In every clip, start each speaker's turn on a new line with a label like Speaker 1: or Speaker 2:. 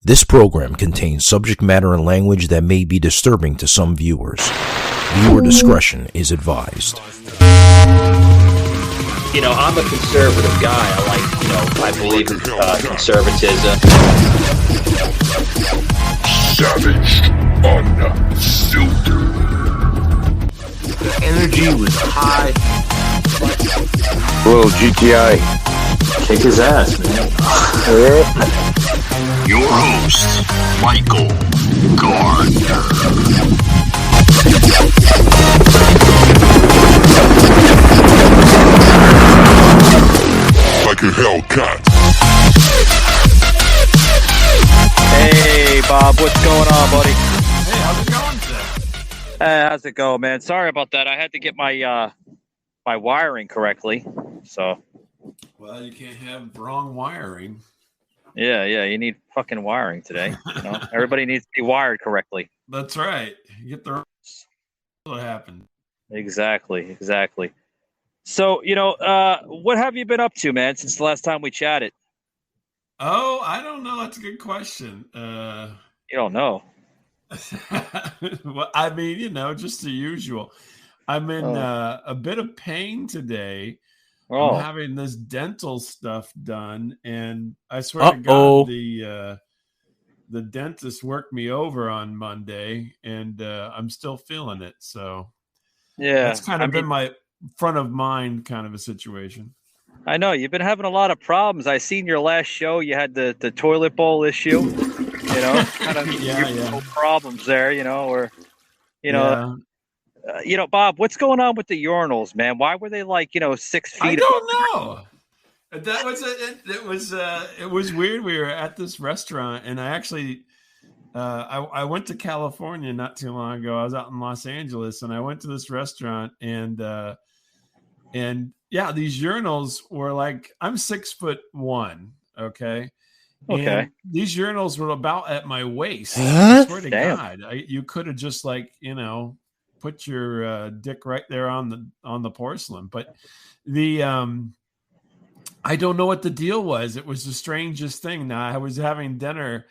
Speaker 1: This program contains subject matter and language that may be disturbing to some viewers. Viewer discretion is advised.
Speaker 2: You know, I'm a conservative guy. I believe in conservatism.
Speaker 3: Savage, unfiltered.
Speaker 2: The energy was high.
Speaker 4: Little GTI.
Speaker 2: Kick his ass, man.
Speaker 3: Your host, Michael Gardner. Like a Hellcat.
Speaker 5: Hey, Bob, what's going on, buddy?
Speaker 6: Hey, how's it going today?
Speaker 5: How's it going, man? Sorry about that. I had to get my my wiring correctly. So.
Speaker 6: Well, you can't have wrong wiring.
Speaker 5: Yeah, you need fucking wiring today. You know, everybody needs to be wired correctly.
Speaker 6: That's right. You get the what happened.
Speaker 5: Exactly. So, what have you been up to, man, since the last time we chatted?
Speaker 6: Oh, I don't know. That's a good question.
Speaker 5: You don't know.
Speaker 6: Well, I mean, just the usual. I'm in a bit of pain today.
Speaker 5: Oh.
Speaker 6: I'm having this dental stuff done, and I swear to God, the dentist worked me over on Monday, and I'm still feeling it. So,
Speaker 5: yeah,
Speaker 6: that's kind of been my front of mind kind of a situation.
Speaker 5: I know you've been having a lot of problems. I seen your last show. You had the toilet bowl issue. Kind of problems there. Bob, what's going on with the urinals, man? Why were they 6 feet?
Speaker 6: I don't know. That was it was weird. We were at this restaurant, and I actually I went to California not too long ago. I was out in Los Angeles, and I went to this restaurant, and yeah, these urinals were like, I'm 6'1", okay. And these urinals were about at my waist. I swear to God, you could have just put your dick right there on the porcelain. But the I don't know what the deal was. It was the strangest thing. Now, I was having dinner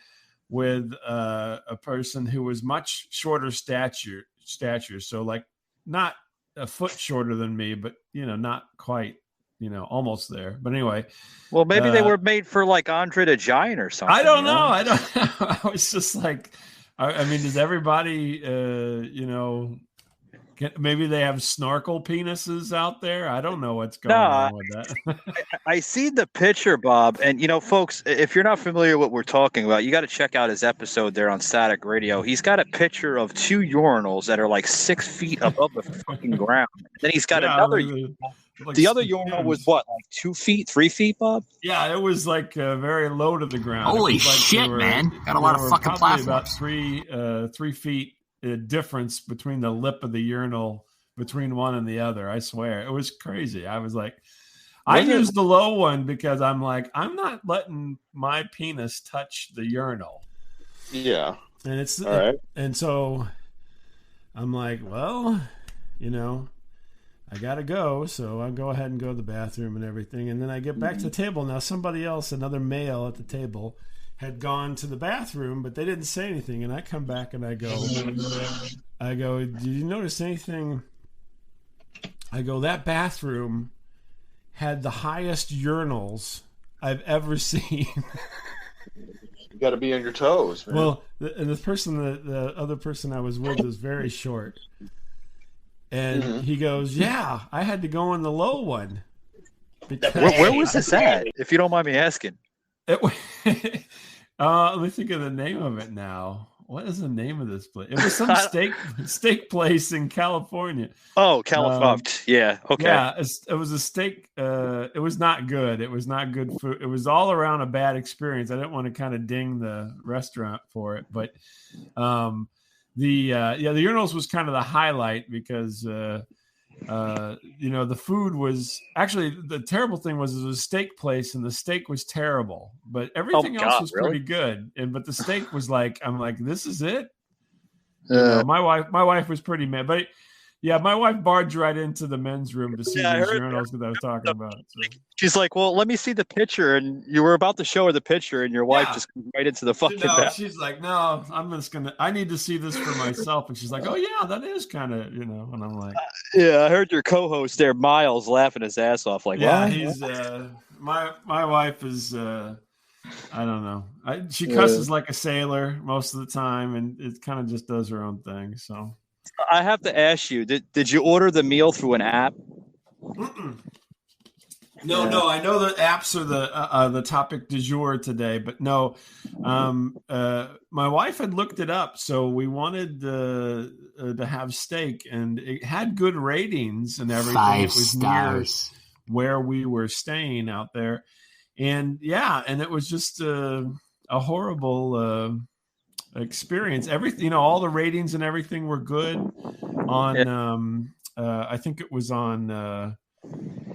Speaker 6: with a person who was much shorter stature, so not a foot shorter than me, but not quite, almost there. But anyway,
Speaker 5: well, maybe they were made for Andre the Giant or something.
Speaker 6: I don't know. I was just like, I mean, does everybody, maybe they have snorkel penises out there? I don't know what's going on with that.
Speaker 5: I see the picture, Bob. And, folks, if you're not familiar with what we're talking about, you got to check out his episode there on Static Radio. He's got a picture of two urinals that are 6 feet above the fucking ground. Then he's got another urinal. The other urinal was what, 2 feet, 3 feet, Bob?
Speaker 6: Yeah, it was very low to the ground.
Speaker 2: Holy shit, man. Got a lot of fucking platforms.
Speaker 6: About 3 feet. Difference between the lip of the urinal between one and the other. I swear it was crazy. I was like, I used the low one because I'm like, I'm not letting my penis touch the urinal.
Speaker 4: Yeah.
Speaker 6: And it's
Speaker 4: all right.
Speaker 6: And so I'm like, well, I gotta go. So I'll go ahead and go to the bathroom and everything. And then I get back to the table. Now somebody else, another male at the table, had gone to the bathroom, but they didn't say anything. And I come back and I go, did you notice anything? I go, that bathroom had the highest urinals I've ever seen.
Speaker 4: You got to be on your toes, man.
Speaker 6: Well, the other person I was with was very short. And he goes, yeah, I had to go in the low one.
Speaker 5: Where was this at, if you don't mind me asking?
Speaker 6: Let me think of the name of it now. What is the name of this place? It was some steak place in California.
Speaker 5: Oh, California. Yeah. Okay.
Speaker 6: Yeah, it was a steak. It was not good. It was not good food. It was all around a bad experience. I didn't want to kind of ding the restaurant for it, but the urinals was kind of the highlight because the food was actually, the terrible thing was it was a steak place and the steak was terrible, but everything else was pretty good. But the steak was I'm like, this is it. My wife was pretty mad, but Yeah, my wife barged right into the men's room to see these urinals that I was talking about. So.
Speaker 5: She's like, "Well, let me see the picture," and you were about to show her the picture, and your wife just comes right into the fucking.
Speaker 6: She's like, "No, I'm just gonna. I need to see this for myself." And she's like, "Oh yeah, that is kind of, you know." And I'm like,
Speaker 5: "Yeah, I heard your co-host there, Miles, laughing his ass off." Like,
Speaker 6: yeah,
Speaker 5: what?
Speaker 6: He's my wife is. I don't know. She cusses like a sailor most of the time, and it kind of just does her own thing. So.
Speaker 5: I have to ask you, did you order the meal through an app?
Speaker 6: No. I know the apps are the topic du jour today, but no. My wife had looked it up, so we wanted to have steak, and it had good ratings and everything.
Speaker 7: 5
Speaker 6: it was
Speaker 7: stars
Speaker 6: near where we were staying out there, and it was just a horrible. Experience. Everything, all the ratings and everything were good on I think it was on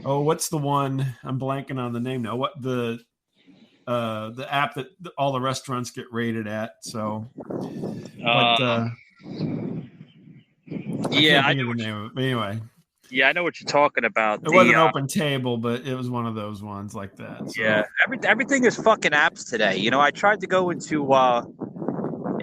Speaker 6: what's the one, I'm blanking on the name now, what the app that all the restaurants get rated at. So I know the name of it. But anyway,
Speaker 5: I know what you're talking about.
Speaker 6: It wasn't Open Table, but it was one of those ones like that. So.
Speaker 5: Yeah, everything is fucking apps today. I tried to go into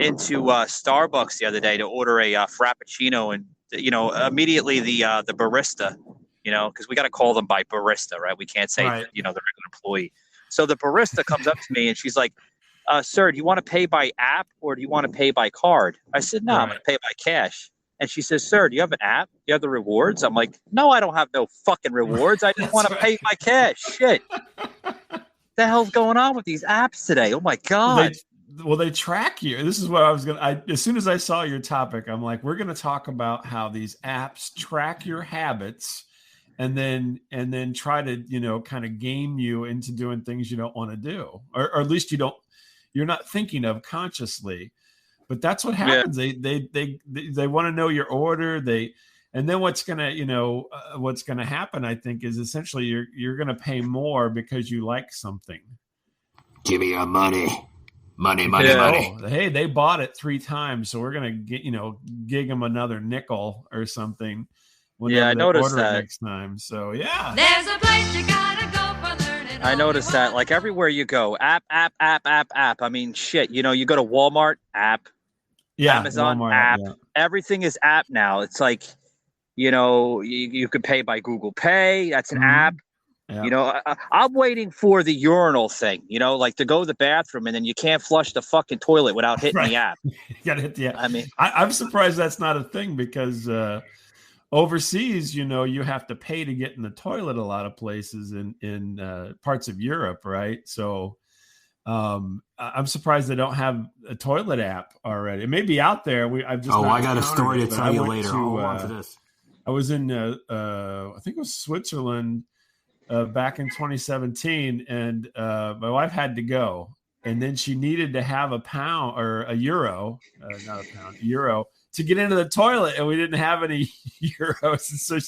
Speaker 5: Starbucks the other day to order a frappuccino, and immediately the barista, because we got to call them by barista, right? We can't say the regular employee. So the barista comes up to me and she's like, "Sir, do you want to pay by app or do you want to pay by card?" I said, "No, I'm going to pay by cash." And she says, "Sir, do you have an app? Do you have the rewards?" I'm like, "No, I don't have no fucking rewards. I just want to pay by cash." Shit. The hell's going on with these apps today? Oh my God.
Speaker 6: Well, they track you. This is what I was as soon as I saw your topic, I'm like, we're going to talk about how these apps track your habits and then try to, kind of game you into doing things you don't want to do, or at least you're not thinking of consciously, but that's what happens. Yeah. They want to know your order. And then what's going to happen, I think, is essentially you're going to pay more because you like something.
Speaker 7: Give me your money. Money.
Speaker 6: Oh, hey, they bought it 3 times, so we're gonna gig them another nickel or something.
Speaker 5: I noticed that
Speaker 6: next time. So yeah,
Speaker 8: there's a place you gotta go for learning.
Speaker 5: I noticed that, like everywhere you go, app. I mean, shit. You go to Walmart, app.
Speaker 6: Yeah,
Speaker 5: Amazon,
Speaker 6: Walmart,
Speaker 5: app.
Speaker 6: Yeah.
Speaker 5: Everything is app now. It's like, you could pay by Google Pay. That's an app. Yeah. I'm waiting for the urinal thing, like to go to the bathroom and then you can't flush the fucking toilet without hitting the app.
Speaker 6: You got to hit the app.
Speaker 5: I mean,
Speaker 6: I'm surprised that's not a thing because overseas, you have to pay to get in the toilet a lot of places in parts of Europe, right? So I'm surprised they don't have a toilet app already. It may be out there. I
Speaker 7: got a story to tell you later. Hold on to this.
Speaker 6: I was in, I think it was Switzerland. Back in 2017, and my wife had to go, and then she needed to have a euro to get into the toilet, and we didn't have any euros. And so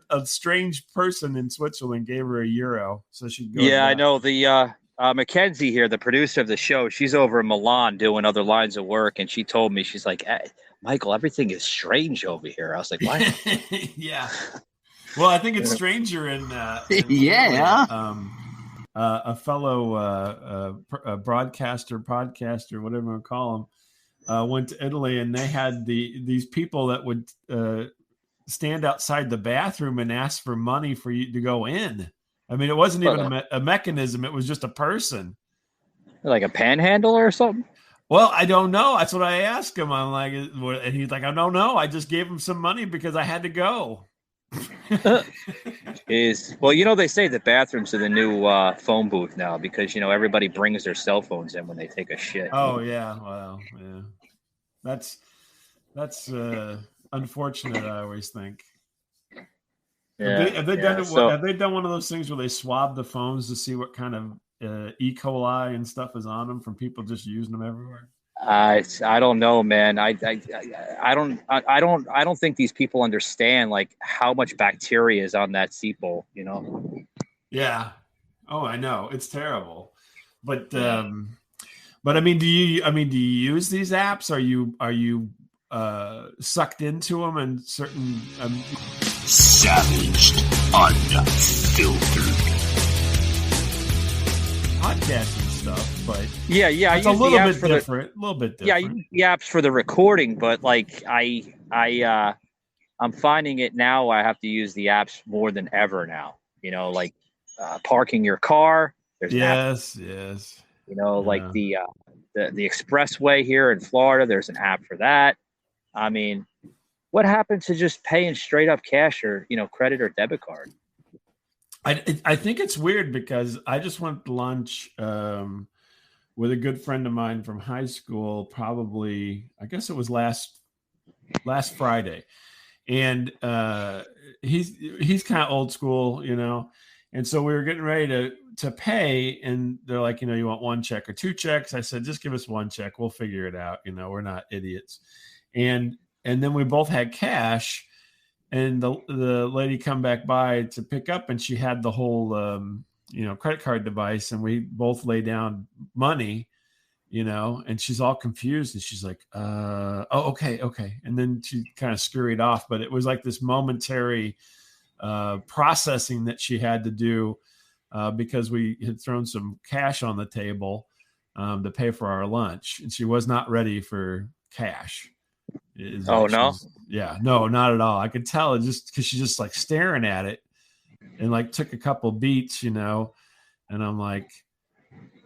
Speaker 6: a strange person in Switzerland gave her a euro, so she'd go.
Speaker 5: Yeah, I know the Mackenzie here, the producer of the show. She's over in Milan doing other lines of work, and she told me, she's like, "Hey, Michael, everything is strange over here." I was like, "What?"
Speaker 6: Yeah. Well, I think it's stranger in a fellow podcaster, whatever you want to call them, went to Italy, and they had these people that would stand outside the bathroom and ask for money for you to go in. I mean, it wasn't even a mechanism; it was just a person,
Speaker 5: like a panhandler or something.
Speaker 6: Well, I don't know. That's what I asked him. I'm like, and he's like, "I don't know. I just gave him some money because I had to go."
Speaker 5: Well, they say the bathrooms are the new phone booth now because everybody brings their cell phones in when they take a shit.
Speaker 6: Oh yeah, well, yeah, that's unfortunate. I always think.
Speaker 5: Yeah,
Speaker 6: have they done it? Have they done one of those things where they swab the phones to see what kind of E. coli and stuff is on them from people just using them everywhere?
Speaker 5: I don't know, man. I don't think these people understand like how much bacteria is on that seat bowl.
Speaker 6: Yeah. Oh, I know, it's terrible. But I mean, do you use these apps? Are you sucked into them and certain
Speaker 3: savaged, unfiltered
Speaker 6: podcasting stuff, but
Speaker 5: yeah,
Speaker 6: it's a little bit different. A little bit different.
Speaker 5: Yeah, I use the apps for the recording, but like I'm finding it now. I have to use the apps more than ever now. You know, like parking your car. There's
Speaker 6: yes.
Speaker 5: You know, like the expressway here in Florida. There's an app for that. I mean, what happened to just paying straight up cash or credit or debit card?
Speaker 6: I think it's weird because I just went to lunch with a good friend of mine from high school. Probably, I guess it was last Friday, and he's kind of old school, and so we were getting ready to pay, and they're like, you want one check or two checks? I said, just give us one check, we'll figure it out. We're not idiots, and then we both had cash. And the lady come back by to pick up, and she had the whole, credit card device, and we both lay down money, and she's all confused, and she's like, okay. And then she kind of scurried off, but it was like this momentary processing that she had to do because we had thrown some cash on the table to pay for our lunch, and she was not ready for cash.
Speaker 5: Oh, no?
Speaker 6: Yeah, no, not at all. I could tell it just because she's just like staring at it and like took a couple beats, and I'm like,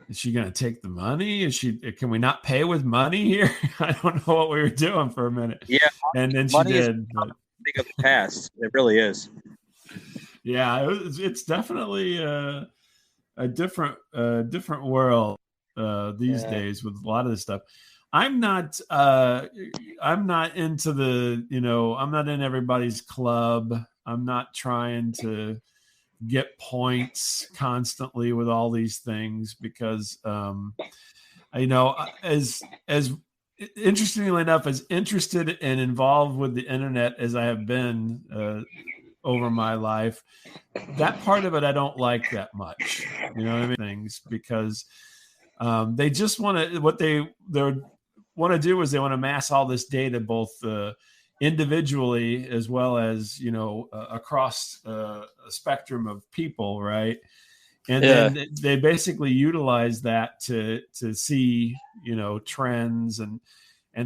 Speaker 6: is she going to take the money? Can we not pay with money here? I don't know what we were doing for a minute.
Speaker 5: Yeah.
Speaker 6: And then she did.
Speaker 5: Think of the past. It really is.
Speaker 6: Yeah, it's definitely a different world these days with a lot of this stuff. I'm not into I'm not in everybody's club. I'm not trying to get points constantly with all these things because, as interestingly enough, as interested and involved with the internet as I have been over my life, that part of it I don't like that much. Things because they just want to they're want to do is they want to mass all this data both individually as well as across a spectrum of people, right? And then they basically utilize that to see trends and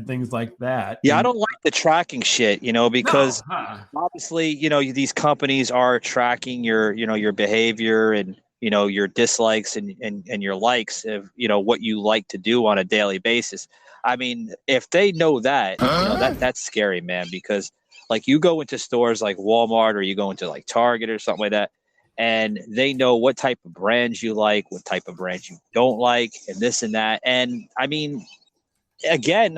Speaker 6: things like that.
Speaker 5: Yeah, I don't like the tracking shit, because obviously these companies are tracking your behavior and your dislikes and your likes of what you like to do on a daily basis. I mean, if they know that, that's scary, man, because like you go into stores like Walmart or you go into like Target or something like that, and they know what type of brands you like, what type of brands you don't like, and this and that. And I mean, again,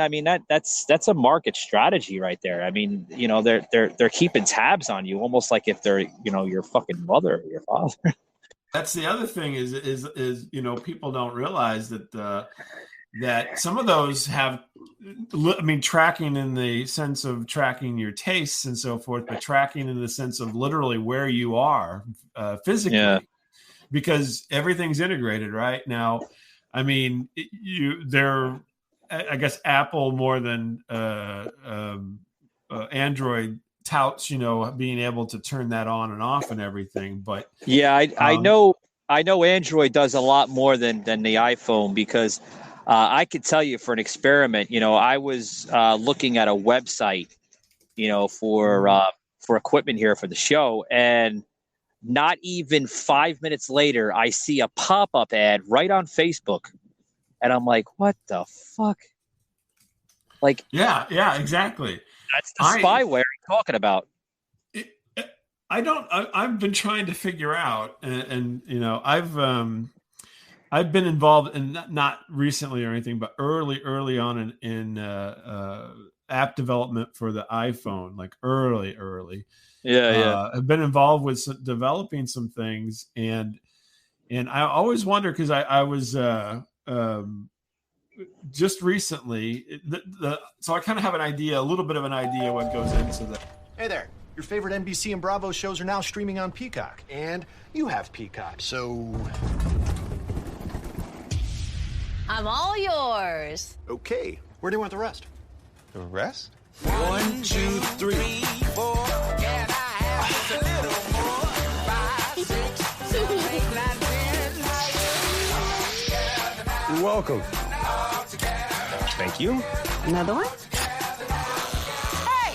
Speaker 5: that's a market strategy right there. I mean, they're keeping tabs on you almost like if they're, your fucking mother or your father.
Speaker 6: That's the other thing is people don't realize that that some of those have, tracking in the sense of tracking your tastes and so forth, but tracking in the sense of literally where you are physically, because everything's integrated right now. I mean, they're, I guess Apple more than Android touts, being able to turn that on and off and everything. But
Speaker 5: yeah, I know Android does a lot more than the iPhone because I could tell you for an experiment, I was looking at a website, for equipment here for the show, and not even 5 minutes later, I see a pop-up ad right on Facebook, and I'm like, what the fuck? Like,
Speaker 6: yeah, exactly.
Speaker 5: That's the spyware you're talking about.
Speaker 6: I've been trying to figure out, and I've been involved in not recently or anything, but early on in app development for the iPhone, like early. Yeah. I've been involved with developing some things, and I always wonder because I was just recently, so I kind of have a little bit of an idea what goes into that.
Speaker 9: Hey there. Your favorite NBC and Bravo shows are now streaming on Peacock, and you have Peacock, so...
Speaker 10: I'm all yours.
Speaker 9: Okay. Where do you want the rest?
Speaker 11: The rest?
Speaker 10: 1, 2, 3, 4.
Speaker 11: You're welcome. Thank you.
Speaker 12: Another one? Hey!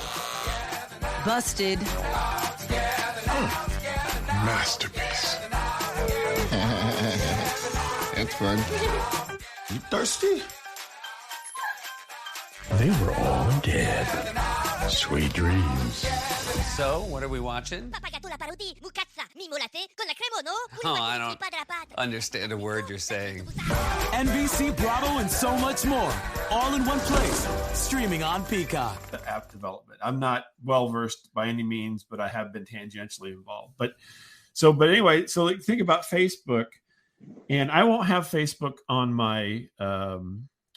Speaker 12: Busted.
Speaker 10: Masterpiece.
Speaker 13: That's fun.
Speaker 10: You thirsty?
Speaker 11: They were all dead. Sweet dreams.
Speaker 14: So, what are we watching? Oh, I don't understand a word you're saying.
Speaker 15: NBC, Bravo, and so much more. All in one place. Streaming on Peacock.
Speaker 6: The app development. I'm not well-versed by any means, but I have been tangentially involved. But anyway, so like, think about Facebook. And I won't have Facebook on my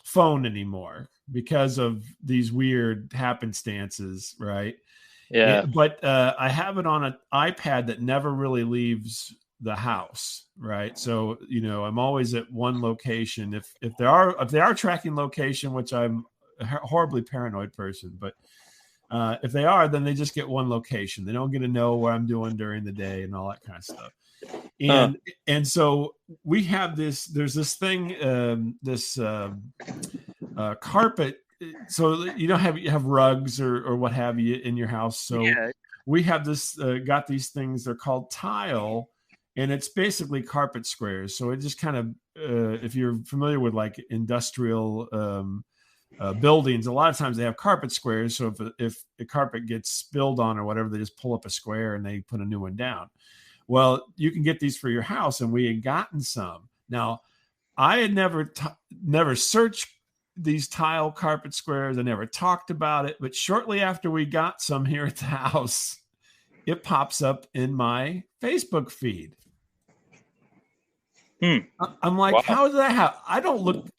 Speaker 6: phone anymore because of these weird happenstances, right?
Speaker 5: Yeah.
Speaker 6: But I have it on an iPad that never really leaves the house, right? So, I'm always at one location. If they are tracking location, which I'm a horribly paranoid person, but if they are, then they just get one location. They don't get to know what I'm doing during the day and all that kind of stuff. And so we have there's this thing, carpet. So you have rugs or what have you in your house. So we have this, got these things, they're called tile, and it's basically carpet squares. So it just kind of, if you're familiar with like industrial buildings, a lot of times they have carpet squares. So if the carpet gets spilled on or whatever, they just pull up a square and they put a new one down. Well, you can get these for your house, and we had gotten some. Now, I had never searched these tile carpet squares. I never talked about it, but shortly after we got some here at the house, it pops up in my Facebook feed. I'm like, wow. How did that happen?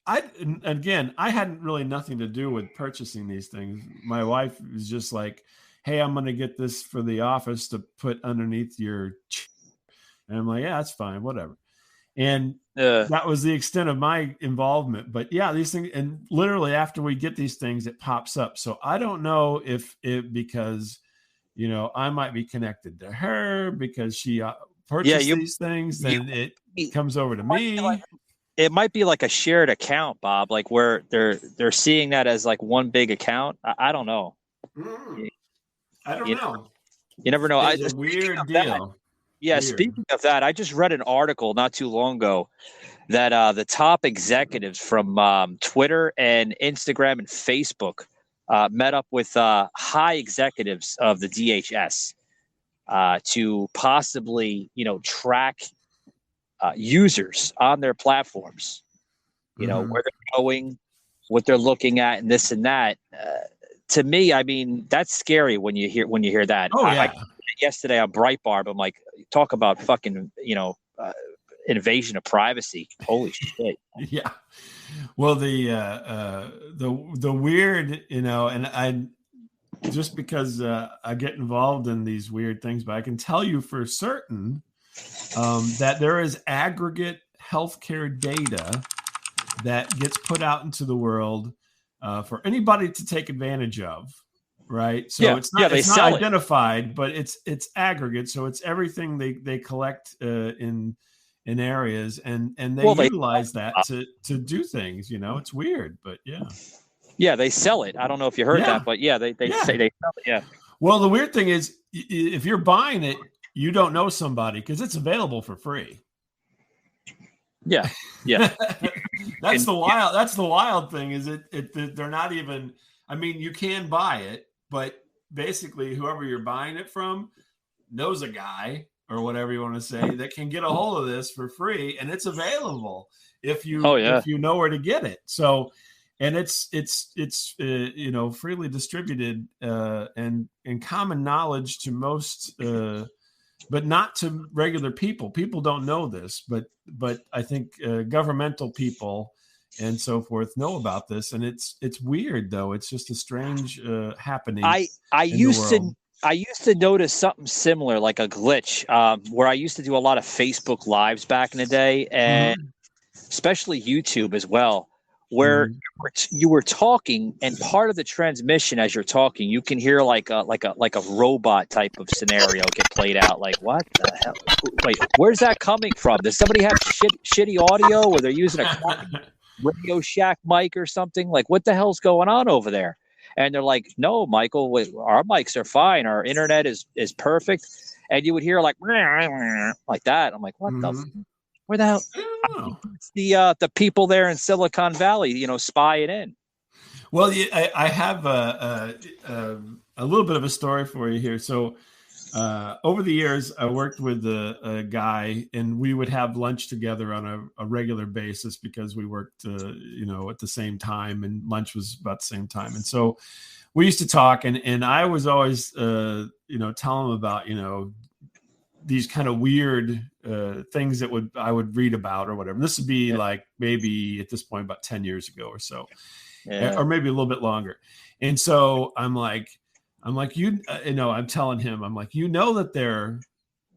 Speaker 6: I hadn't really nothing to do with purchasing these things. My wife was just like, hey, I'm going to get this for the office to put underneath your, and I'm like, yeah, that's fine, whatever. And that was the extent of my involvement. But yeah, these things, and literally after we get these things, it pops up. So I don't know if it, because, I might be connected to her because she purchased these things, then it comes over to me.
Speaker 5: It might be like a shared account, Bob, like where they're seeing that as like one big account. I don't know.
Speaker 6: I don't know.
Speaker 5: You never know.
Speaker 6: It's a weird deal.
Speaker 5: Yeah, speaking of that, I just read an article not too long ago that the top executives from Twitter and Instagram and Facebook met up with high executives of the DHS to possibly, track users on their platforms, where they're going, what they're looking at, and this and that. To me, I mean, that's scary when you hear that.
Speaker 6: Oh, yeah.
Speaker 5: Yesterday on Breitbart, I'm like, talk about fucking, invasion of privacy. Holy shit.
Speaker 6: Yeah. Well, the weird, and I, just because I get involved in these weird things, but I can tell you for certain that there is aggregate healthcare data that gets put out into the world for anybody to take advantage of. Right. So it's not identified, but it's aggregate. So it's everything they collect in areas and they utilize that to do things, it's weird, but yeah.
Speaker 5: Yeah. They sell it. I don't know if you heard that, but they say they sell it. Yeah.
Speaker 6: Well, the weird thing is if you're buying it, you don't know somebody because it's available for free.
Speaker 5: Yeah. Yeah.
Speaker 6: That's the wild thing is they're not even, I mean, you can buy it, but basically whoever you're buying it from knows a guy or whatever you want to say that can get a hold of this for free, and it's available if you know where to get it. So, and it's freely distributed and common knowledge to most, but not to regular people. People don't know this, but I think governmental people and so forth know about this, and it's weird though. It's just a strange happening.
Speaker 5: I used to notice something similar, like a glitch, where I used to do a lot of Facebook lives back in the day, and especially YouTube as well, where you were talking, and part of the transmission as you're talking, you can hear like a robot type of scenario get played out. Like, what the hell? Wait, where's that coming from? Does somebody have shitty audio, or they're using a Radio Shack mic or something? Like, what the hell's going on over there? And they're like, no, Michael, our mics are fine. Our internet is perfect. And you would hear like that. I'm like, what the? Where the hell? It's the people there in Silicon Valley, spying in.
Speaker 6: Well, I have a little bit of a story for you here. So over the years, I worked with a guy, and we would have lunch together on a regular basis because we worked, at the same time, and lunch was about the same time. And so we used to talk, and I was always, tell him about, these kind of weird things that I would read about or whatever. And this would be like maybe at this point about 10 years ago or so, or maybe a little bit longer. And so I'm like, I'm telling him, I'm like, that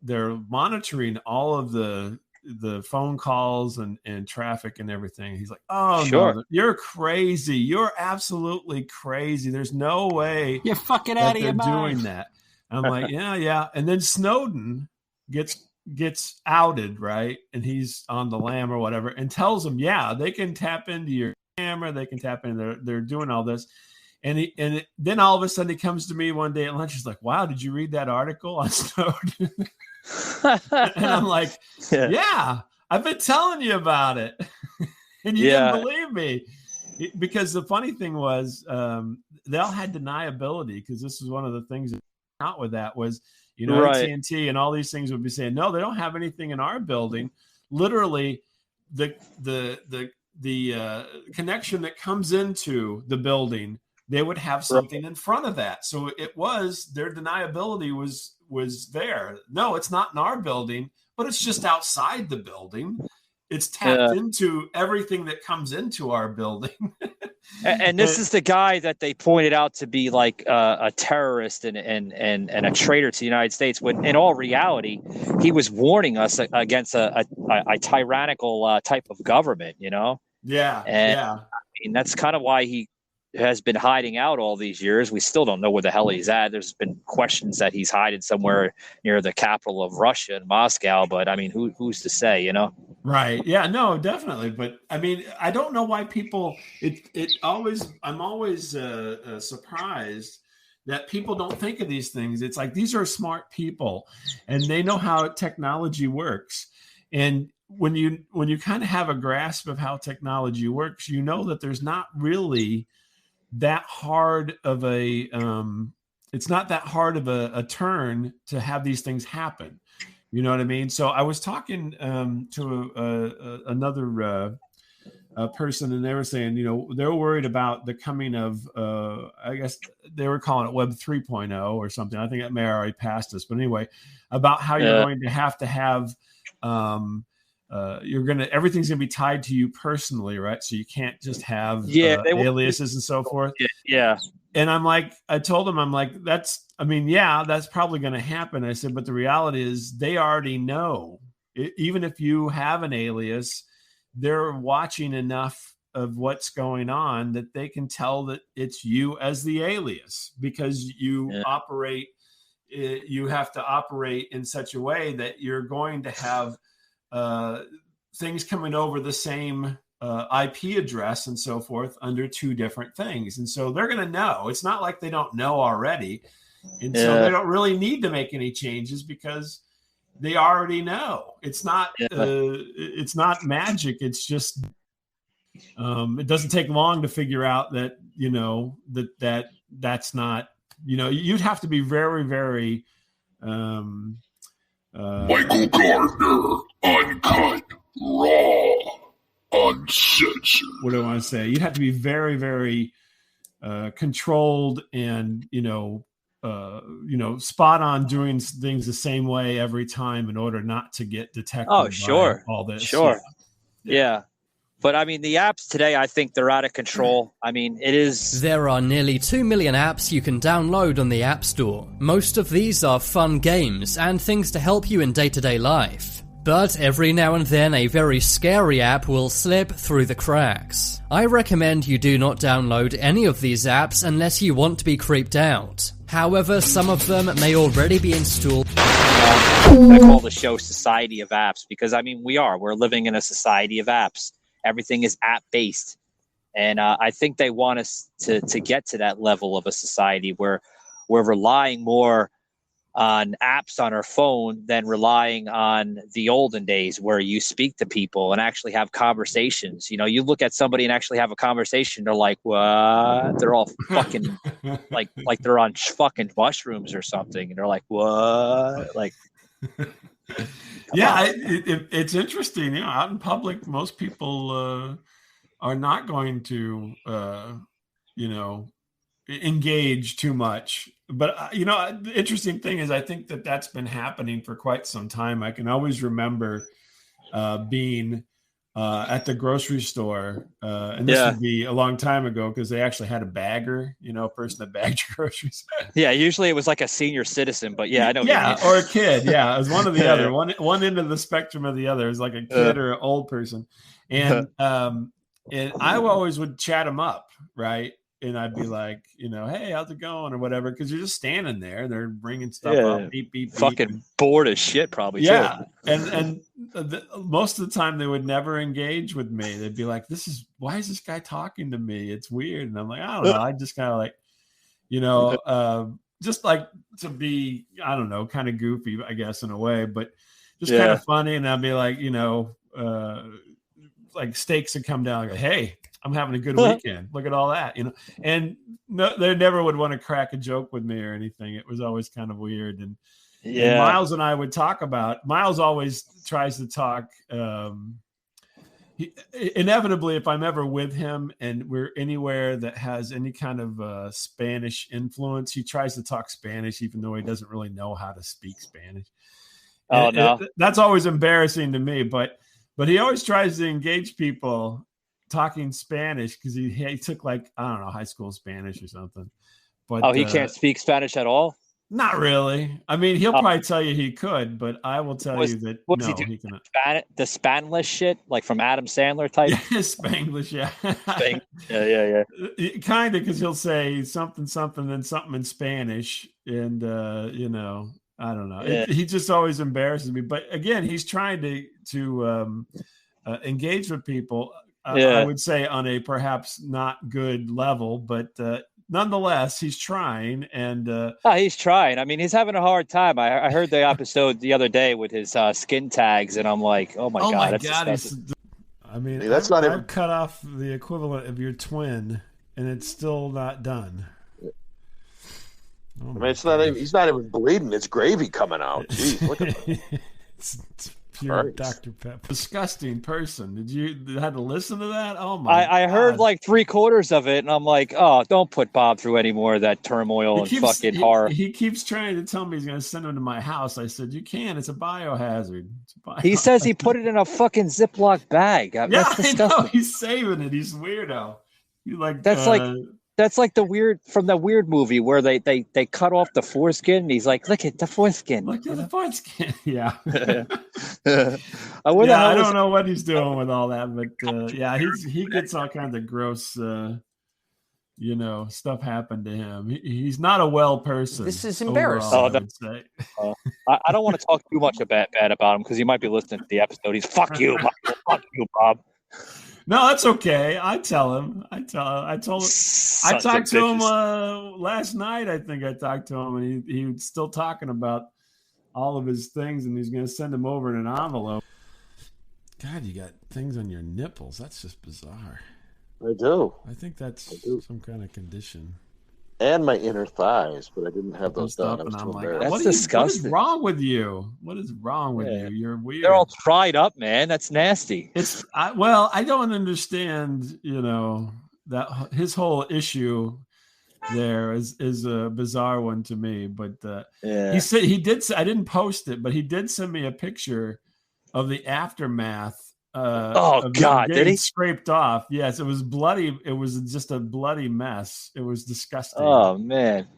Speaker 6: they're monitoring all of the phone calls and traffic and everything. He's like, oh, sure. No, you're crazy. You're absolutely crazy. There's no way
Speaker 7: you're fucking out of your mind
Speaker 6: doing that. I'm like, yeah. And then Snowden gets outed, right? And he's on the lam or whatever, and tells them, they can tap into your camera, they can tap in. They're doing all this, and then all of a sudden he comes to me one day at lunch. He's like, "Wow, did you read that article on Snowden?" And I'm like, "Yeah, I've been telling you about it, and you didn't believe me." Because the funny thing was, they all had deniability, because this is one of the things that out with that was, AT&T and all these things would be saying, no, they don't have anything in our building. Literally, the connection that comes into the building, they would have something in front of that. So it was, their deniability was there. No, it's not in our building, but it's just outside the building. It's tapped into everything that comes into our building.
Speaker 5: And this is the guy that they pointed out to be like a terrorist and a traitor to the United States, when in all reality, he was warning us against a tyrannical type of government,
Speaker 6: Yeah.
Speaker 5: And I mean, that's kind of why he has been hiding out all these years. We still don't know where the hell he's at. There's been questions that he's hiding somewhere near the capital of Russia in Moscow, but I mean, who's to say,
Speaker 6: Right. Yeah, no, definitely. But I mean, I don't know why people, I'm always surprised that people don't think of these things. It's like, these are smart people and they know how technology works. And when you kind of have a grasp of how technology works, that there's not really that hard of a it's not that hard of a turn to have these things happen. You know what I mean? So I was talking to another person, and they were saying, they're worried about the coming of, I guess they were calling it Web 3.0 or something. I think that may have already passed us, but anyway, about how you're going to have everything's going to be tied to you personally, right? So you can't just have aliases and so forth.
Speaker 5: Yeah.
Speaker 6: And I told them, that's probably going to happen. I said, but the reality is they already know. Even if you have an alias, they're watching enough of what's going on that they can tell that it's you as the alias, because you have to operate in such a way that you're going to have things coming over the same IP address and so forth under two different things. And so they're going to know. It's not like they don't know already. And so they don't really need to make any changes because they already know. It's not magic. It's just it doesn't take long to figure out that, that's not, you'd have to be very, very
Speaker 10: Michael Gardner, uncut, raw, uncensored.
Speaker 6: What do I want to say? You'd have to be very, very controlled and, spot on doing things the same way every time in order not to get detected.
Speaker 5: Oh, sure.
Speaker 6: By all this.
Speaker 5: Sure. Yeah. But I mean, the apps today, I think they're out of control. I mean, it is.
Speaker 13: There are nearly 2 million apps you can download on the App Store. Most of these are fun games and things to help you in day-to-day life. But every now and then a very scary app will slip through the cracks. I recommend you do not download any of these apps unless you want to be creeped out. However, some of them may already be installed.
Speaker 5: I call the show Society of Apps because, I mean, we're living in a society of apps. Everything is app-based. And I think they want us to get to that level of a society where we're relying more on apps on our phone than relying on the olden days where you speak to people and actually have conversations. You know, you look at somebody and actually have a conversation. They're like, what? They're all fucking like they're on fucking mushrooms or something. And they're like, what? Like,
Speaker 6: yeah, it's interesting. You know, out in public, most people are not going to, engage too much. But, the interesting thing is I think that's been happening for quite some time. I can always remember being at the grocery store. And this would be a long time ago because they actually had a bagger, a person that bagged your groceries.
Speaker 5: Yeah, usually it was like a senior citizzen, but yeah, I know.
Speaker 6: Yeah, or a kid. Yeah, it was one or the other. One end of the spectrum of the other. It was like a kid or an old person. And I always would chat them up, right? And I'd be like, hey, how's it going or whatever, because you're just standing there. They're bringing stuff up, beep, beep, beep.
Speaker 5: Fucking bored as shit, probably.
Speaker 6: Yeah,
Speaker 5: too.
Speaker 6: and most of the time they would never engage with me. They'd be like, why is this guy talking to me? It's weird. And I'm like, I don't know. I just kind of like, just like to be, I don't know, kind of goofy, I guess, in a way, but just kind of funny. And I'd be like, like stakes would come down. I go, hey, I'm having a good weekend. Look at all that, and no, they never would want to crack a joke with me or anything. It was always kind of weird. And Miles and I would talk about, Miles always tries to talk. Inevitably, if I'm ever with him and we're anywhere that has any kind of Spanish influence, he tries to talk Spanish, even though he doesn't really know how to speak Spanish.
Speaker 5: Oh, no.
Speaker 6: That's always embarrassing to me, but he always tries to engage people talking Spanish because he took like, I don't know, high school Spanish or something. But
Speaker 5: he can't speak Spanish at all?
Speaker 6: Not really. I mean, he'll probably tell you he could, but I will tell you that no, he cannot.
Speaker 5: The Spanglish shit, like from Adam Sandler type?
Speaker 6: Yeah, Spanglish, yeah.
Speaker 5: Yeah.
Speaker 6: Kind of, because he'll say something, then something in Spanish. And, I don't know.
Speaker 5: Yeah.
Speaker 6: He just always embarrasses me. But again, he's trying to engage with people. I would say on a perhaps not good level, but nonetheless, he's trying. And
Speaker 5: he's trying. I mean, he's having a hard time. I heard the episode the other day with his skin tags, and I'm like, oh my God.
Speaker 6: I mean,
Speaker 4: that's not
Speaker 6: I've cut off the equivalent of your twin, and it's still not done.
Speaker 4: I mean, it's not even, he's not even bleeding. It's gravy coming out. Jeez, look at that.
Speaker 6: It's pure right. Dr. Pepper. Disgusting person. Did you had to listen to that? Oh my!
Speaker 5: I heard like 3/4 of it, and I'm like, oh, don't put Bob through any more of that turmoil fucking horror.
Speaker 6: He keeps trying to tell me he's going to send him to my house. I said, you can't. It's a biohazard.
Speaker 5: He says he put it in a fucking Ziploc bag. That's disgusting.
Speaker 6: I know. He's saving it. He's weirdo.
Speaker 5: That's like the weird from the Weird movie where they cut off the foreskin. And he's like, look at the foreskin.
Speaker 6: Look at the foreskin. Yeah.
Speaker 5: I
Speaker 6: don't know what he's doing with all that, but he gets all kinds of gross, stuff happen to him. He's not a well person.
Speaker 12: This is embarrassing.
Speaker 6: Overall, I would say.
Speaker 5: I don't want to talk too much bad about him because he might be listening to the episode. He's fuck you, Bob.
Speaker 6: No, that's okay. I tell him. I told him. I talked to him last night. I think I talked to him, and he was still talking about all of his things, and he's going to send them over in an envelope. God, you got things on your nipples. That's just bizarre.
Speaker 4: I do.
Speaker 6: I think that's some kind of condition.
Speaker 4: And my inner thighs, but I didn't have those done.
Speaker 6: And I'm like,
Speaker 5: that's disgusting.
Speaker 6: What is wrong with you? What is wrong with you? You're weird.
Speaker 5: They're all fried up, man. That's nasty.
Speaker 6: I don't understand, that his whole issue there is a bizarre one to me. But he said I didn't post it, but he did send me a picture of the aftermath.
Speaker 5: God! Did he?
Speaker 6: Scraped off? Yes, it was bloody. It was just a bloody mess. It was disgusting.
Speaker 5: Oh man!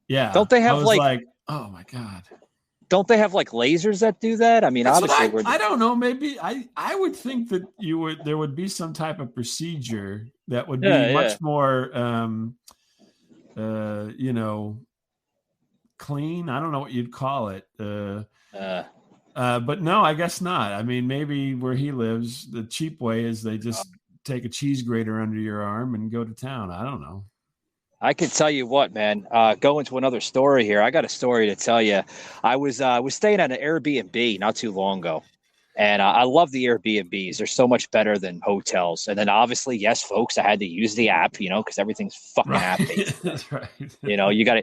Speaker 6: Yeah.
Speaker 5: Don't they have
Speaker 6: like? Oh my God!
Speaker 5: don't they have like lasers that do that? I mean,
Speaker 6: That's
Speaker 5: obviously,
Speaker 6: I don't know. Maybe I would think that there would be some type of procedure that would be much more, clean. I don't know what you'd call it. But no, I guess not. I mean, maybe where he lives, the cheap way is they just take a cheese grater under your arm and go to town. I don't know.
Speaker 5: I can tell you what, man. Go into another story here. I got a story to tell you. I was staying at an Airbnb not too long ago, and I love the Airbnbs. They're so much better than hotels. And then obviously, yes, folks, I had to use the app, because everything's fucking app based.
Speaker 6: That's right.
Speaker 5: You got to.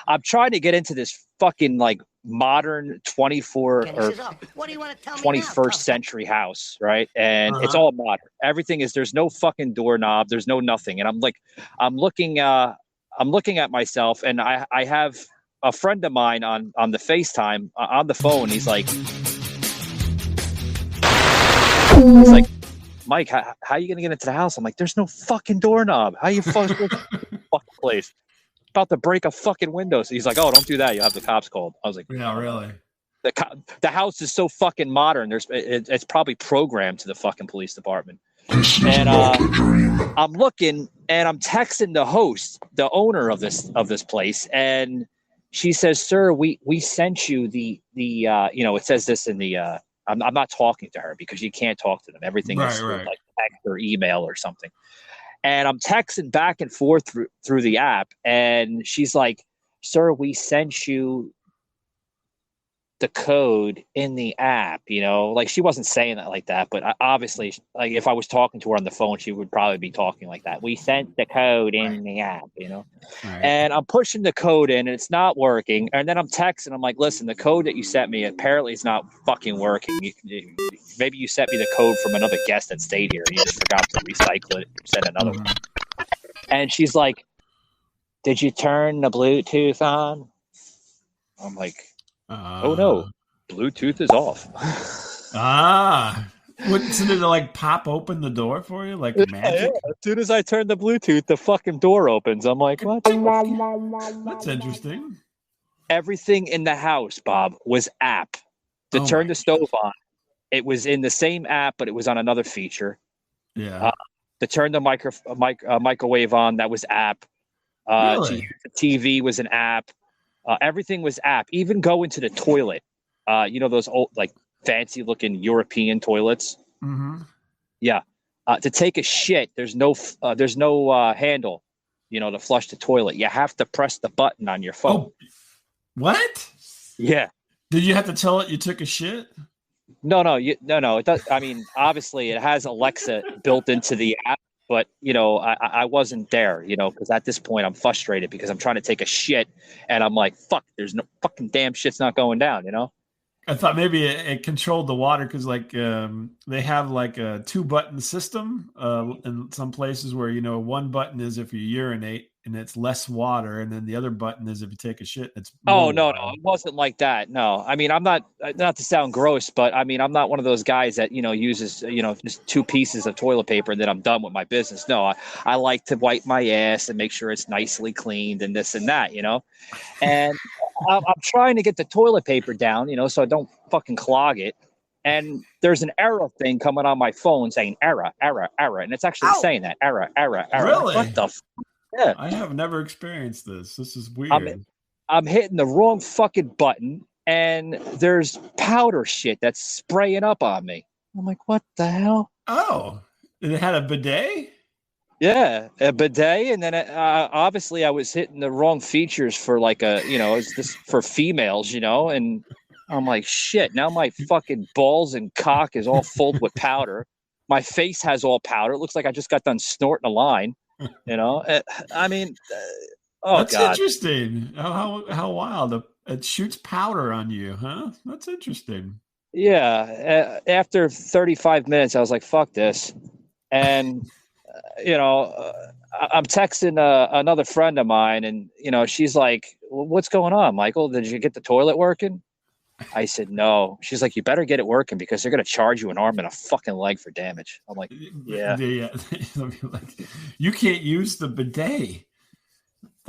Speaker 5: I'm trying to get into this fucking like modern 24 or 21st century house, right? And it's all modern. Everything is, there's no fucking doorknob, there's no nothing. And I'm looking at myself, and I have a friend of mine on the FaceTime on the phone. He's like, Mike, how are you gonna get into the house? I'm like, there's no fucking doorknob. How you fucking place? About to break a fucking window. So he's like, oh, don't do that. You'll have the cops called. I was like,
Speaker 6: yeah, really?
Speaker 5: The house is so fucking modern. It's probably programmed to the fucking police department. And I'm looking, and I'm texting the host, the owner of this place, and she says, sir, we sent you the it says this in the I'm not talking to her because you can't talk to them. Everything is through, like text or email or something. And I'm texting back and forth through the app, and she's like, sir, we sent you the code in the app, like she wasn't saying that like that, but obviously, like if I was talking to her on the phone, she would probably be talking like that. We sent the code in the app, and I'm pushing the code in, and it's not working. And then I'm texting, I'm like, listen, the code that you sent me apparently is not fucking working. Maybe you sent me the code from another guest that stayed here, and you just forgot to recycle it and send another one. And she's like, did you turn the Bluetooth on? I'm like, oh no, Bluetooth is off.
Speaker 6: Wouldn't it like pop open the door for you like magic?
Speaker 5: Yeah. As soon as I turn the Bluetooth, the fucking door opens. I'm like, what?
Speaker 6: That's interesting.
Speaker 5: Everything in the house, Bob, was app. To turn the stove on, it was in the same app, but it was on another feature.
Speaker 6: Yeah.
Speaker 5: To turn the microwave on, that was app.
Speaker 6: Really?
Speaker 5: To use the TV was an app. Everything was app. Even going to the toilet, those old, like fancy looking European toilets.
Speaker 6: Mm-hmm.
Speaker 5: Yeah. To take a shit, there's no handle, to flush the toilet. You have to press the button on your phone.
Speaker 6: Oh, what?
Speaker 5: Yeah.
Speaker 6: Did you have to tell it you took a shit?
Speaker 5: No. It does. I mean, obviously, it has Alexa built into the app. But, I wasn't there, because at this point I'm frustrated because I'm trying to take a shit and I'm like, fuck, there's no fucking damn shit's not going down,
Speaker 6: I thought maybe it controlled the water because they have like a 2-button system in some places where, one button is if you urinate and it's less water. And then the other button is if you take a shit. It's
Speaker 5: no, it wasn't like that. No, I mean, I'm not to sound gross, but I mean, I'm not one of those guys that, uses, just 2 pieces of toilet paper and then I'm done with my business. No, I like to wipe my ass and make sure it's nicely cleaned and this and that, and I'm trying to get the toilet paper down, so I don't fucking clog it. And there's an error thing coming on my phone saying error. And it's actually saying that error.
Speaker 6: Really?
Speaker 5: What the yeah.
Speaker 6: I have never experienced this. This is weird.
Speaker 5: I'm hitting the wrong fucking button and there's powder shit that's spraying up on me. I'm like, what the hell?
Speaker 6: Oh, it had a bidet?
Speaker 5: Yeah, a bidet. And then obviously I was hitting the wrong features for like it's this for females, and I'm like, shit, now my fucking balls and cock is all full with powder. My face has all powder. It looks like I just got done snorting a line, I mean,
Speaker 6: that's
Speaker 5: God.
Speaker 6: Interesting. How wild. It shoots powder on you, huh? That's interesting.
Speaker 5: Yeah. After 35 minutes, I was like, fuck this. And, I'm texting another friend of mine and, she's like, what's going on, Michael? Did you get the toilet working? I said, no. She's like, you better get it working because they're going to charge you an arm and a fucking leg for damage. I'm like, yeah.
Speaker 6: You can't use the bidet.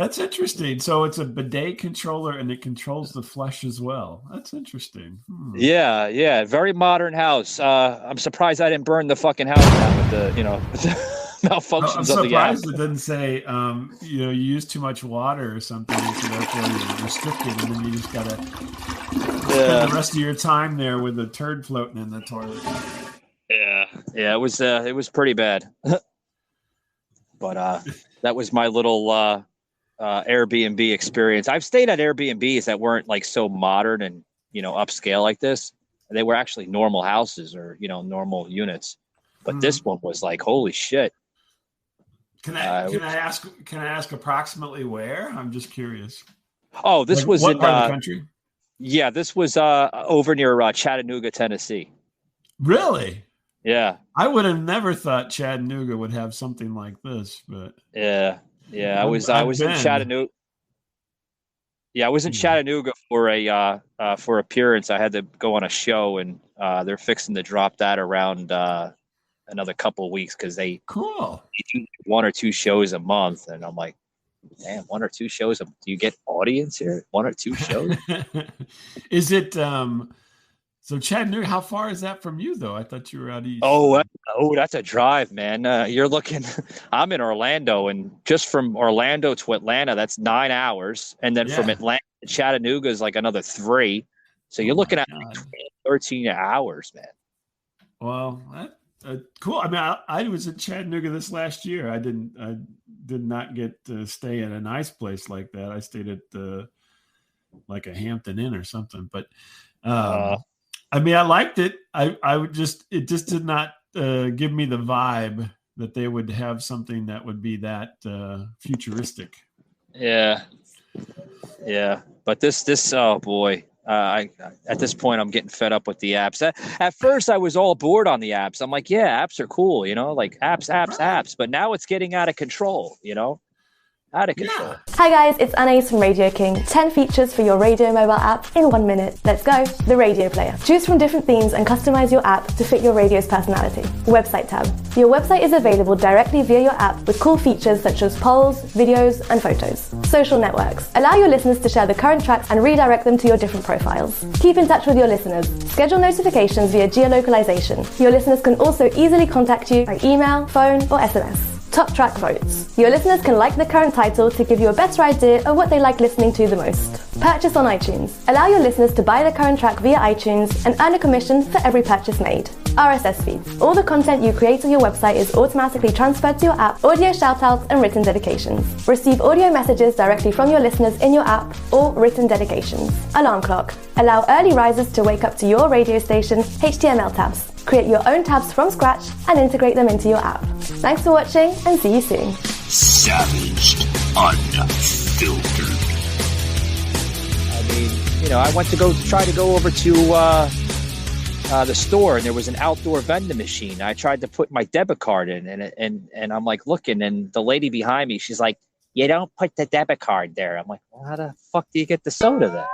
Speaker 6: That's interesting. So it's a bidet controller and it controls the flush as well. That's interesting.
Speaker 5: Yeah. Very modern house. I'm surprised I didn't burn the fucking house down with the, with the malfunctions
Speaker 6: I'm
Speaker 5: of the app.
Speaker 6: surprised it didn't say, you use too much water or something, so therefore you're restricted, and then you just gotta spend the rest of your time there with a turd floating in the toilet.
Speaker 5: Yeah. It was pretty bad. But that was my little Airbnb experience. I've stayed at Airbnbs that weren't like so modern and upscale like this. They were actually normal houses or normal units. But this one was like, holy shit.
Speaker 6: Can I ask approximately where? I'm just curious.
Speaker 5: Oh, this was
Speaker 6: what
Speaker 5: in
Speaker 6: part of the country?
Speaker 5: Yeah, this was over near Chattanooga, Tennessee.
Speaker 6: Really?
Speaker 5: Yeah.
Speaker 6: I would have never thought Chattanooga would have something like this, but
Speaker 5: yeah. I was in Chattanooga. Yeah, I was in Chattanooga for for appearance. I had to go on a show, and they're fixing to drop that around another couple of weeks because they do 1 or 2 shows a month, and I'm like, damn, 1 or 2 shows. Do you get audience here? 1 or 2 shows?
Speaker 6: Is it so Chattanooga? How far is that from you, though? I thought you were out east.
Speaker 5: Oh, that's a drive, man. You're looking. I'm in Orlando, and just from Orlando to Atlanta, that's 9 hours, and then from Atlanta to Chattanooga is like another 3. So you're looking at like 13 hours, man.
Speaker 6: Well, cool. I mean, I was in Chattanooga this last year. I did not get to stay at a nice place like that. I stayed at like a Hampton Inn or something. But I mean, I liked it. It just did not give me the vibe that they would have something that would be that futuristic.
Speaker 5: Yeah. But this oh boy. At this point, I'm getting fed up with the apps. At first, I was all bored on the apps. I'm like, yeah, apps are cool, like apps. But now it's getting out of control, out of control.
Speaker 16: Yeah. Hi guys, it's Anais from Radio King. 10 features for your radio mobile app in 1 minute. Let's go. The radio player. Choose from different themes and customize your app to fit your radio's personality. Website tab. Your website is available directly via your app with cool features such as polls, videos, and photos. Social networks. Allow your listeners to share the current tracks and redirect them to your different profiles. Keep in touch with your listeners. Schedule notifications via geolocalization. Your listeners can also easily contact you by email, phone, or SMS. Top track votes. Your listeners can like the current title to give you a better idea of what they like listening to the most. Purchase on iTunes. Allow your listeners to buy the current track via iTunes and earn a commission for every purchase made. RSS feeds. All the content you create on your website is automatically transferred to your app, audio shoutouts and written dedications. Receive audio messages directly from your listeners in your app or written dedications. Alarm clock. Allow early risers to wake up to your radio station. HTML tabs. Create your own tabs from scratch and integrate them into your app. Thanks for watching and see you soon.
Speaker 3: Savaged, unfiltered.
Speaker 5: I mean, I went to try to go over to the store, and there was an outdoor vending machine. I tried to put my debit card in, and I'm like looking, and the lady behind me, she's like, "You don't put the debit card there." I'm like, well, how the fuck do you get the soda then?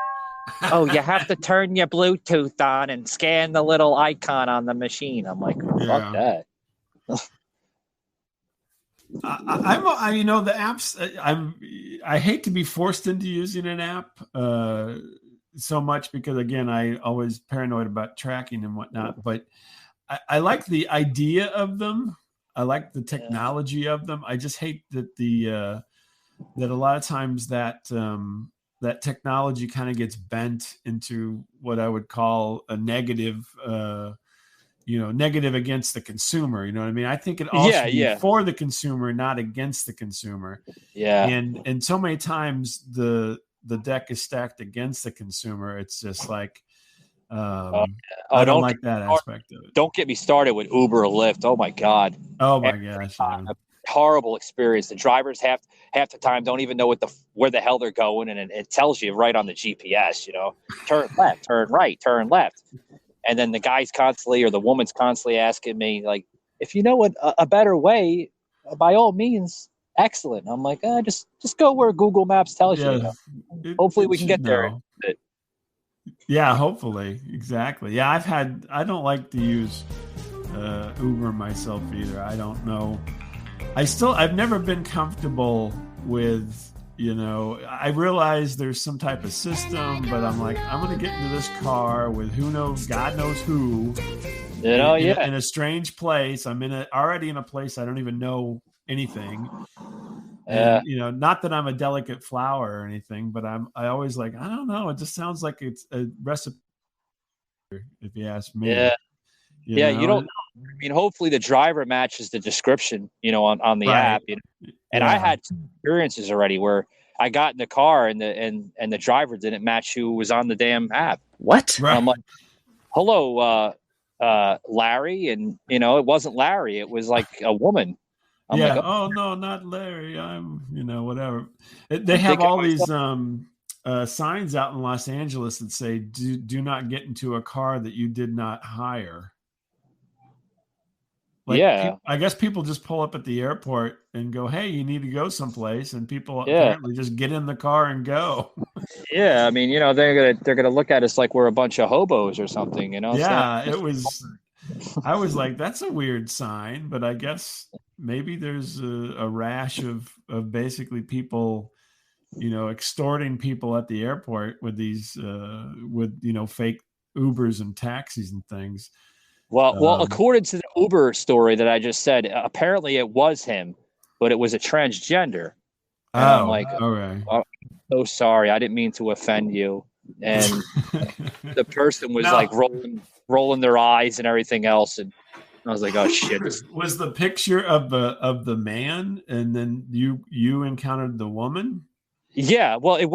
Speaker 5: Oh, you have to turn your Bluetooth on and scan the little icon on the machine. I'm like, fuck that.
Speaker 6: The apps. I hate to be forced into using an app so much because, again, I always paranoid about tracking and whatnot. But I like the idea of them. I like the technology of them. I just hate that that a lot of times that technology kind of gets bent into what I would call a negative, negative against the consumer. You know what I mean? I think it all should be for the consumer, not against the consumer. Yeah. And so many times the deck is stacked against the consumer. It's just like, I don't like that aspect of it.
Speaker 5: Don't get me started with Uber or Lyft. Oh my God.
Speaker 6: Oh my gosh.
Speaker 5: Horrible experience. The drivers half the time don't even know where the hell they're going, and it tells you right on the GPS, turn left, turn right, turn left. And then the guy's constantly, or the woman's constantly asking me, like, if you know a better way, by all means, excellent. I'm like, just go where Google Maps tells you. Hopefully we can get there.
Speaker 6: Yeah, hopefully. Exactly. Yeah, I don't like to use Uber myself either. I don't know. I've never been comfortable with you know, I realize there's some type of system, but I'm like, I'm going to get into this car with who knows, God knows who, in a strange place. I'm already in a place I don't even know anything. And, you know, not that I'm a delicate flower or anything, but I always like, I don't know. It just sounds like it's a recipe, if you ask me.
Speaker 5: Yeah.
Speaker 6: You know?
Speaker 5: You don't know. I mean, hopefully the driver matches the description, you know, on the app. You know? And I had two experiences already where I got in the car and the driver didn't match who was on the damn app.
Speaker 17: What?
Speaker 6: Right.
Speaker 5: I'm like, hello, Larry. And, you know, it wasn't Larry. It was like a woman. I'm like,
Speaker 6: oh no, not Larry. I'm, you know, whatever. They have all these signs out in Los Angeles that say, do not get into a car that you did not hire. Like, I guess people just pull up at the airport and go, hey, you need to go someplace. And people apparently just get in the car and go.
Speaker 5: Yeah. I mean, you know, they're gonna look at us like we're a bunch of hobos or something, you know?
Speaker 6: Yeah, I was like, that's a weird sign, but I guess maybe there's a rash of basically people, you know, extorting people at the airport with these, you know, fake Ubers and taxis and things.
Speaker 5: Well, according to the Uber story that I just said, apparently it was him, but it was a transgender. And I'm like,
Speaker 6: okay.
Speaker 5: I'm so sorry. I didn't mean to offend you. And the person was like rolling their eyes and everything else. And I was like, oh shit.
Speaker 6: Was the picture of the man and then you encountered the woman?
Speaker 5: Yeah. Well, it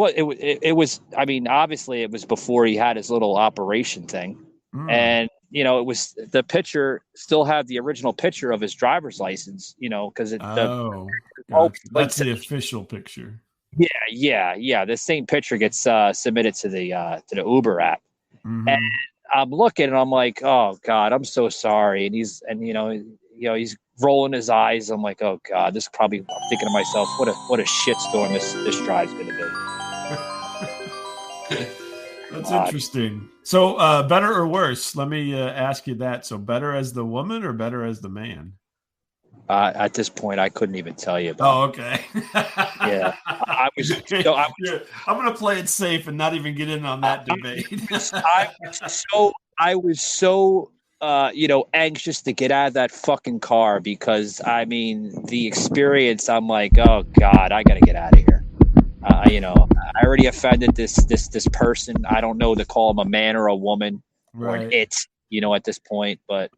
Speaker 5: was, I mean, obviously it was before he had his little operation thing. And, you know, it was the picture still had the original picture of his driver's license, you know, because
Speaker 6: that's the official picture.
Speaker 5: Yeah. The same picture gets submitted to the Uber app. Mm-hmm. And I'm looking and I'm like, oh God, I'm so sorry. And he's he's rolling his eyes. I'm like, oh God, I'm thinking to myself, what a shitstorm this drive's gonna be.
Speaker 6: That's interesting. So better or worse? Let me ask you that. So better as the woman or better as the man?
Speaker 5: At this point, I couldn't even tell you.
Speaker 6: Okay.
Speaker 5: Yeah, I'm
Speaker 6: going to play it safe and not even get in on that debate.
Speaker 5: I was so anxious to get out of that fucking car because I mean the experience. I'm like, oh God, I got to get out of here. I already offended this person. I don't know to call him a man or a woman or an it. At this point, but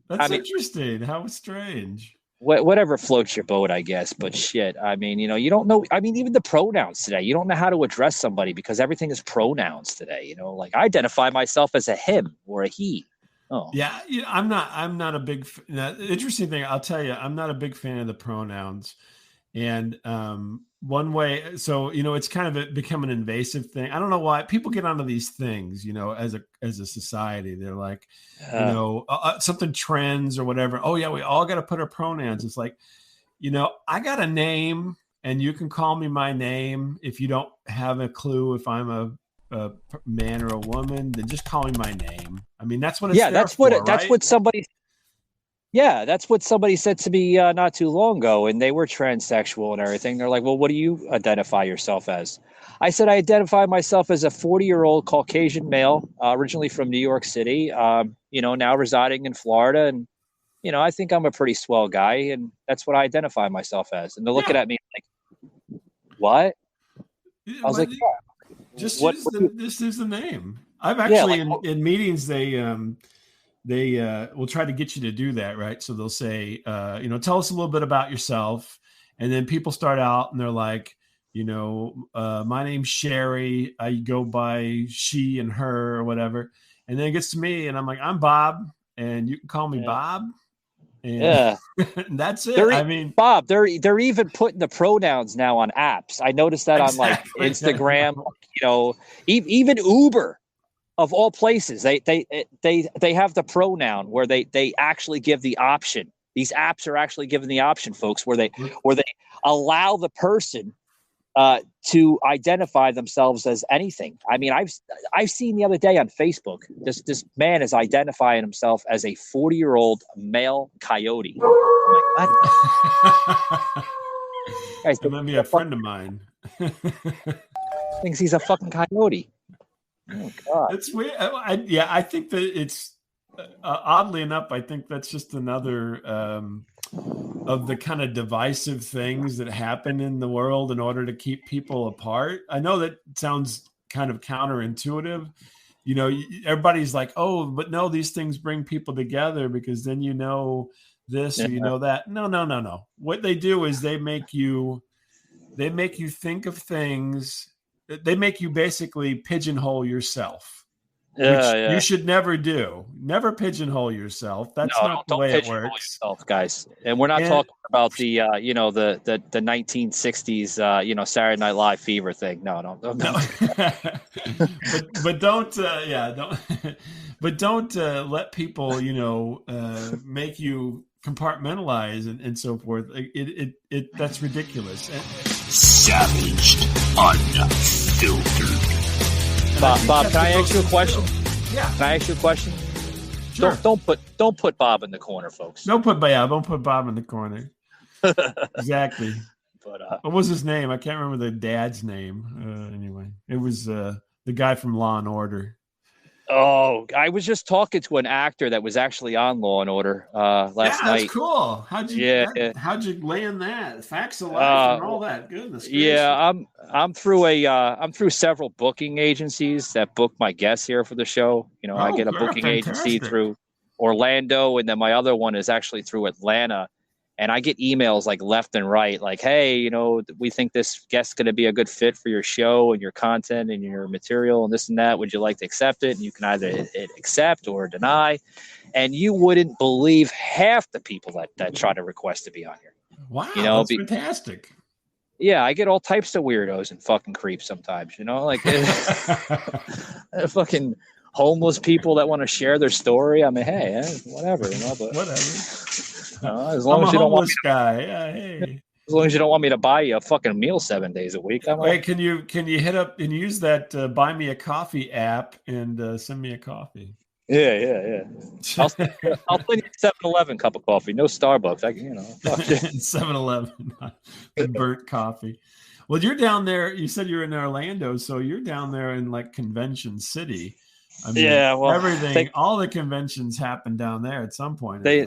Speaker 6: that's interesting. How strange.
Speaker 5: Whatever floats your boat, I guess. But shit, I mean, you don't know. I mean, even the pronouns today, you don't know how to address somebody because everything is pronouns today. Like I identify myself as a him or a he. Oh,
Speaker 6: yeah. I'm not a big. Interesting thing, I'll tell you, I'm not a big fan of the pronouns. And one way, so it's kind of become an invasive thing. I don't know why people get onto these things. As a society, they're like, something trends or whatever. Oh yeah, we all got to put our pronouns. It's like, I got a name, and you can call me my name. If you don't have a clue if I'm a man or a woman, then just call me my name. I mean, that's what it's
Speaker 5: that's what somebody. Yeah, that's what somebody said to me not too long ago, and they were transsexual and everything. They're like, well, what do you identify yourself as? I said, I identify myself as a 40-year-old Caucasian male, originally from New York City, now residing in Florida. And, I think I'm a pretty swell guy, and that's what I identify myself as. And they're looking at me like, what? I was like,
Speaker 6: just this is the name. I've actually, in meetings, they will try to get you to do that, right? So they'll say, tell us a little bit about yourself. And then people start out and they're like, my name's Sherry. I go by she and her or whatever. And then it gets to me and I'm like, I'm Bob and you can call me Bob. And and that's it.
Speaker 5: Bob, they're even putting the pronouns now on apps. I noticed that on like Instagram, even Uber. Of all places, they have the pronoun where they actually give the option. These apps are actually given the option, folks, where they allow the person to identify themselves as anything. I mean, I've seen the other day on Facebook this man is identifying himself as a 40-year-old male coyote. I'm like, what?
Speaker 6: Guys, that might be a friend of mine.
Speaker 5: Thinks he's a fucking coyote. Oh God,
Speaker 6: it's weird. I think that it's oddly enough. I think that's just another of the kind of divisive things that happen in the world in order to keep people apart. I know that sounds kind of counterintuitive. You know, everybody's like, "Oh, but no, these things bring people together because then you know this or you know that." No. What they do is they make you think of things. They make you basically pigeonhole yourself, which you should never do. Never pigeonhole yourself. That's not the way it works,
Speaker 5: yourself, guys. And we're not talking about the the 1960s Saturday Night Live fever thing. No.
Speaker 6: but don't don't let people make you compartmentalize and so forth. It that's ridiculous.
Speaker 3: Savaged, unfiltered.
Speaker 5: Bob, can I ask you a question?
Speaker 6: Yeah.
Speaker 5: Can I ask you a question?
Speaker 6: Sure.
Speaker 5: Don't put Bob in the corner, folks.
Speaker 6: Don't put Bob in the corner. Exactly.
Speaker 5: But
Speaker 6: what was his name? I can't remember the dad's name. Anyway, it was the guy from Law and Order.
Speaker 5: Oh, I was just talking to an actor that was actually on Law and Order last night.
Speaker 6: That's cool. How'd you land that? Facts of life and all that. Goodness.
Speaker 5: Yeah, I'm through several booking agencies that book my guests here for the show. You know, I get a booking agency through Orlando, and then my other one is actually through Atlanta. And I get emails like left and right, like, hey, we think this guest's going to be a good fit for your show and your content and your material and this and that. Would you like to accept it? And you can either accept or deny. And you wouldn't believe half the people that try to request to be on here.
Speaker 6: Wow, that's fantastic.
Speaker 5: Yeah, I get all types of weirdos and fucking creeps sometimes, like fucking homeless people that want to share their story. I mean, hey, whatever, but
Speaker 6: whatever.
Speaker 5: As long as you don't want
Speaker 6: guy. Yeah, hey.
Speaker 5: As long as you don't want me to buy you a fucking meal 7 days a week.
Speaker 6: Wait, can you hit up and use that Buy Me a Coffee app and send me a coffee?
Speaker 5: Yeah. I'll send you a 7-Eleven cup of coffee. No Starbucks.
Speaker 6: 7-Eleven, the burnt coffee. Well, you're down there. You said you're in Orlando, so you're down there in like Convention City. I mean, everything, all the conventions happen down there at some point.
Speaker 5: They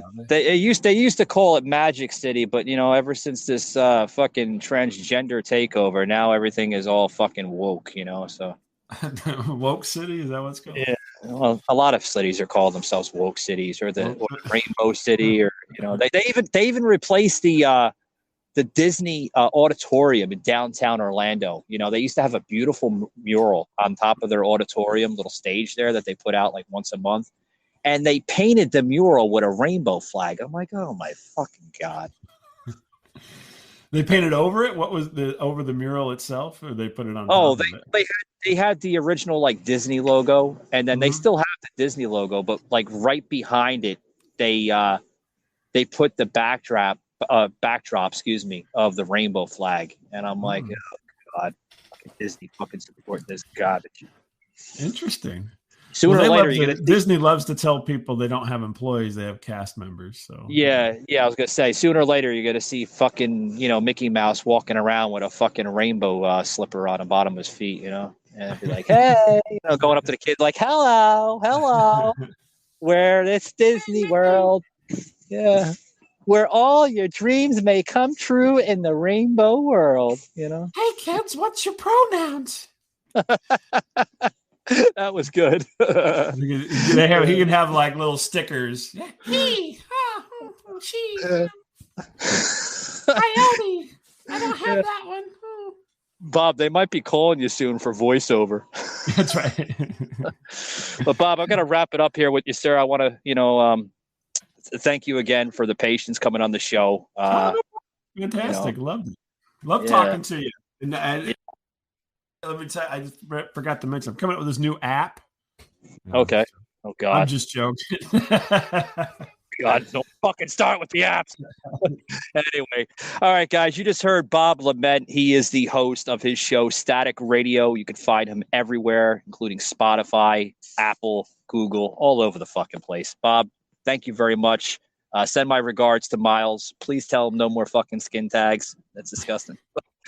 Speaker 5: used to call it Magic City, but ever since this fucking transgender takeover, now everything is all fucking woke. So
Speaker 6: woke city, is that what's called?
Speaker 5: Yeah. Well, a lot of cities are called themselves woke cities, or the Rainbow City, or they even replaced the Disney auditorium in downtown Orlando. They used to have a beautiful mural on top of their auditorium, little stage there that they put out like once a month. And they painted the mural with a rainbow flag. I'm like, oh my fucking God.
Speaker 6: They painted over it? What was over the mural itself, or they put it on?
Speaker 5: Oh, they had the original like Disney logo, and then they still have the Disney logo, but like right behind it, they put the backdrop, of the rainbow flag. And I'm like, oh God, fucking Disney fucking support this garbage.
Speaker 6: Interesting.
Speaker 5: Sooner or later,
Speaker 6: Disney loves to tell people they don't have employees; they have cast members. So
Speaker 5: yeah. I was gonna say, sooner or later, you're gonna see fucking Mickey Mouse walking around with a fucking rainbow slipper on the bottom of his feet, and be like, hey, going up to the kid like, hello, where it's Disney World, yeah, where all your dreams may come true in the rainbow world, Hey
Speaker 6: kids, what's your pronouns?
Speaker 5: That was good.
Speaker 6: He can have like little stickers. He, she, coyote. I don't have that one.
Speaker 5: Bob, they might be calling you soon for voiceover.
Speaker 6: That's right.
Speaker 5: But Bob, I'm going to wrap it up here with you, sir. I want to, thank you again for the patience coming on the show.
Speaker 6: Fantastic. Love talking to you. And let me tell you, I just forgot to mention, I'm coming up with this new app.
Speaker 5: Okay. Oh, God.
Speaker 6: I'm just joking.
Speaker 5: God, don't fucking start with the apps. Anyway. All right, guys. You just heard Bob LeMent. He is the host of his show, Static Radio. You can find him everywhere, including Spotify, Apple, Google, all over the fucking place. Bob, thank you very much. Send my regards to Miles. Please tell him no more fucking skin tags. That's disgusting.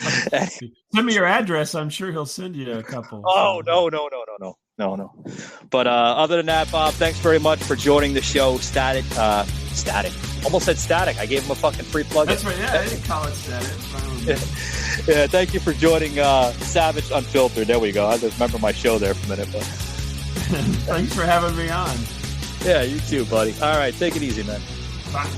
Speaker 6: Send me your address. I'm sure he'll send you a couple.
Speaker 5: Oh, no. But other than that, Bob, thanks very much for joining the show. Static. Almost said Static. I gave him a fucking free plug.
Speaker 6: That's right. Yeah, I didn't call it Static.
Speaker 5: Yeah, thank you for joining Savage Unfiltered. There we go. I just remember my show there for a minute. But
Speaker 6: thanks for having me on.
Speaker 5: Yeah, you too, buddy. All right, take it easy, man.
Speaker 6: Bye.